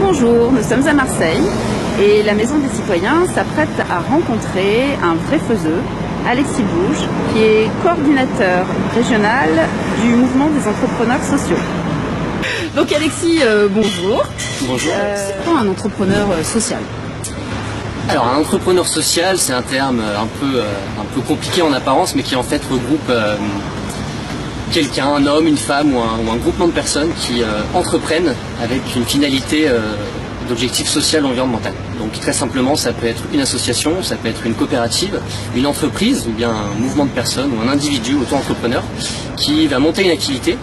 Bonjour, nous sommes à Marseille et la Maison des Citoyens s'apprête à rencontrer un vrai faiseux, Alexis Bouge, qui est coordinateur régional du mouvement des entrepreneurs sociaux. Donc Alexis, bonjour. Bonjour. C'est quoi un entrepreneur social ? Alors un entrepreneur social, c'est un terme un peu compliqué en apparence, mais qui en fait regroupe quelqu'un, un homme, une femme ou un groupement de personnes qui entreprennent avec une finalité d'objectif social ou environnemental. Donc très simplement, ça peut être une association, ça peut être une coopérative, une entreprise ou bien un mouvement de personnes ou un individu auto-entrepreneur qui va monter une activité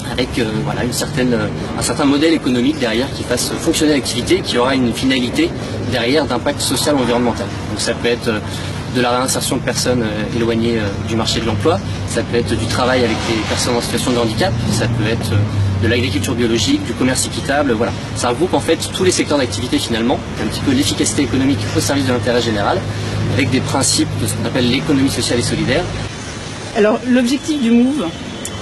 avec voilà, un certain modèle économique derrière qui fasse fonctionner l'activité, qui aura une finalité derrière d'impact social ou environnemental. Donc ça peut être de la réinsertion de personnes éloignées du marché de l'emploi, ça peut être du travail avec les personnes en situation de handicap, ça peut être de l'agriculture biologique, du commerce équitable, voilà. Ça regroupe en fait tous les secteurs d'activité finalement, un petit peu l'efficacité économique au service de l'intérêt général, avec des principes de ce qu'on appelle l'économie sociale et solidaire. Alors l'objectif du Move ?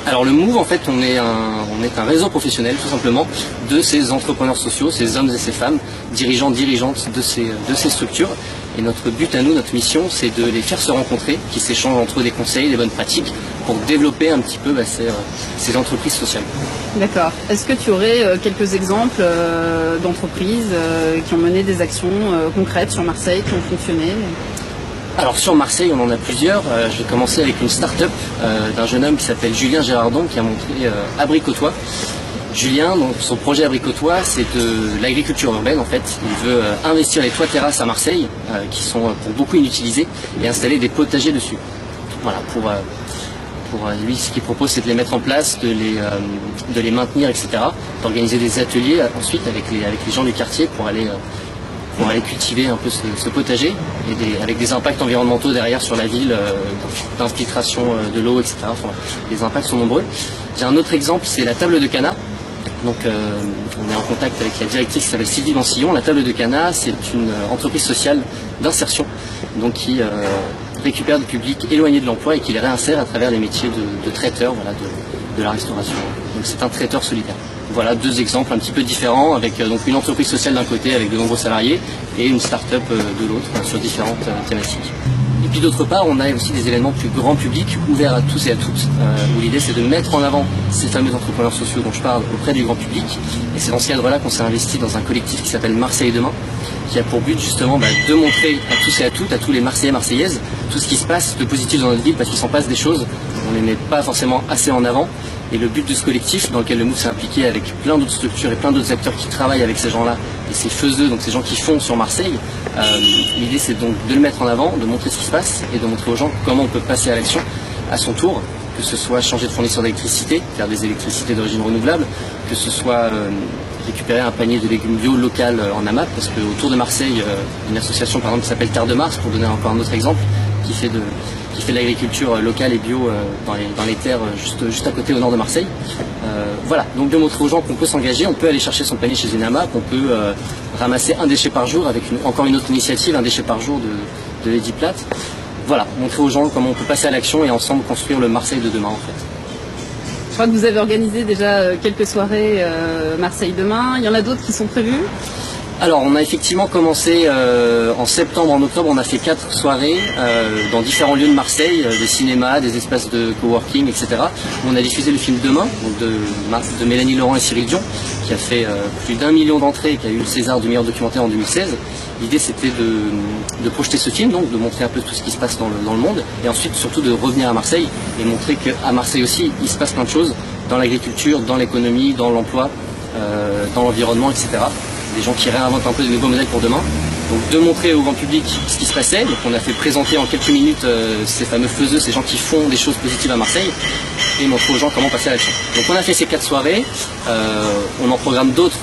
Alors le Move, en fait, on est un réseau professionnel, tout simplement, de ces entrepreneurs sociaux, ces hommes et ces femmes, dirigeants, dirigeantes de ces structures. Et notre but à nous, notre mission, c'est de les faire se rencontrer, qu'ils s'échangent entre eux des conseils, des bonnes pratiques, pour développer un petit peu ces entreprises sociales. D'accord. Est-ce que tu aurais quelques exemples d'entreprises qui ont mené des actions concrètes sur Marseille, qui ont fonctionné ? Alors sur Marseille, on en a plusieurs. Je vais commencer avec une start-up d'un jeune homme qui s'appelle Julien Gérardon, qui a monté Abricotois. Julien, donc son projet Abricotois, c'est de l'agriculture urbaine en fait. Il veut investir les toits terrasses à Marseille, qui sont pour beaucoup inutilisés, et installer des potagers dessus. Voilà, pour lui, ce qu'il propose, c'est de les mettre en place, de les maintenir, etc. D'organiser des ateliers ensuite avec les gens du quartier pour aller cultiver un peu ce potager, et avec des impacts environnementaux derrière sur la ville, d'infiltration de l'eau, etc. Enfin, les impacts sont nombreux. J'ai un autre exemple, c'est la table de Cana. Donc on est en contact avec la directrice qui s'appelle Sylvie Vansillon. La table de Cana, c'est une entreprise sociale d'insertion, donc qui récupère du public éloigné de l'emploi et qui les réinsère à travers les métiers de traiteur, voilà, de la restauration. Donc c'est un traiteur solidaire. Voilà deux exemples un petit peu différents, avec donc une entreprise sociale d'un côté avec de nombreux salariés et une start-up de l'autre sur différentes thématiques. Et puis d'autre part, on a aussi des événements plus grand public, ouverts à tous et à toutes, où l'idée c'est de mettre en avant ces fameux entrepreneurs sociaux dont je parle auprès du grand public. Et c'est dans ce cadre-là qu'on s'est investi dans un collectif qui s'appelle Marseille Demain, qui a pour but justement de montrer à tous et à toutes, à tous les Marseillais, Marseillaises, tout ce qui se passe de positif dans notre ville, parce qu'il s'en passe des choses, on ne les met pas forcément assez en avant. Et le but de ce collectif, dans lequel le Move s'est impliqué avec plein d'autres structures et plein d'autres acteurs qui travaillent avec ces gens-là, et ces faiseux, donc ces gens qui font sur Marseille, l'idée c'est donc de le mettre en avant, de montrer ce qui se passe et de montrer aux gens comment on peut passer à l'action à son tour, que ce soit changer de fournisseur d'électricité, faire des électricités d'origine renouvelable, que ce soit récupérer un panier de légumes bio local en AMAP, parce qu'autour de Marseille, une association par exemple qui s'appelle Terre de Mars, pour donner encore un autre exemple, qui fait de l'agriculture locale et bio dans les terres juste à côté au nord de Marseille. Voilà, donc de montrer aux gens qu'on peut s'engager, on peut aller chercher son panier chez une AMAP, on peut ramasser un déchet par jour avec encore une autre initiative, un déchet par jour de Lady Platt. Voilà, montrer aux gens comment on peut passer à l'action et ensemble construire le Marseille de demain en fait. Je crois que vous avez organisé déjà quelques soirées Marseille Demain, il y en a d'autres qui sont prévues ? Alors on a effectivement commencé en septembre, en octobre, on a fait 4 soirées dans différents lieux de Marseille, des cinémas, des espaces de coworking, etc. On a diffusé le film Demain, donc de Mélanie Laurent et Cyril Dion, qui a fait plus d'1 million d'entrées et qui a eu le César du meilleur documentaire en 2016. L'idée c'était de projeter ce film, donc de montrer un peu tout ce qui se passe dans le monde, et ensuite surtout de revenir à Marseille et montrer qu'à Marseille aussi il se passe plein de choses dans l'agriculture, dans l'économie, dans l'emploi, dans l'environnement, etc. Des gens qui réinventent un peu de nouveaux modèles pour demain. Donc de montrer au grand public ce qui se passait. Donc on a fait présenter en quelques minutes ces fameux faiseux, ces gens qui font des choses positives à Marseille, et montrer aux gens comment passer à l'action. Donc on a fait ces 4 soirées, on en programme d'autres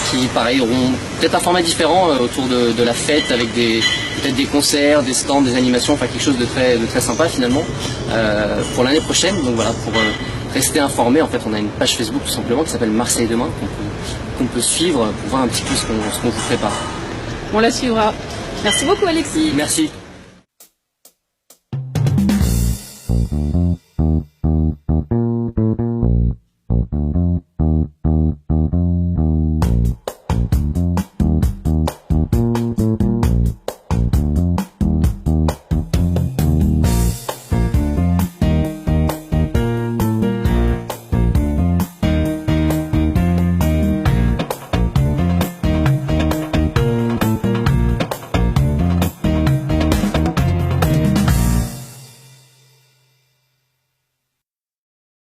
qui pareil auront peut-être un format différent autour de la fête, avec peut-être des concerts, des stands, des animations, enfin quelque chose de très sympa finalement pour l'année prochaine. Donc voilà, pour rester informé, en fait on a une page Facebook tout simplement qui s'appelle Marseille Demain, qu'on peut suivre pour voir un petit peu ce qu'on vous prépare. On la suivra. Merci beaucoup Alexis. Merci.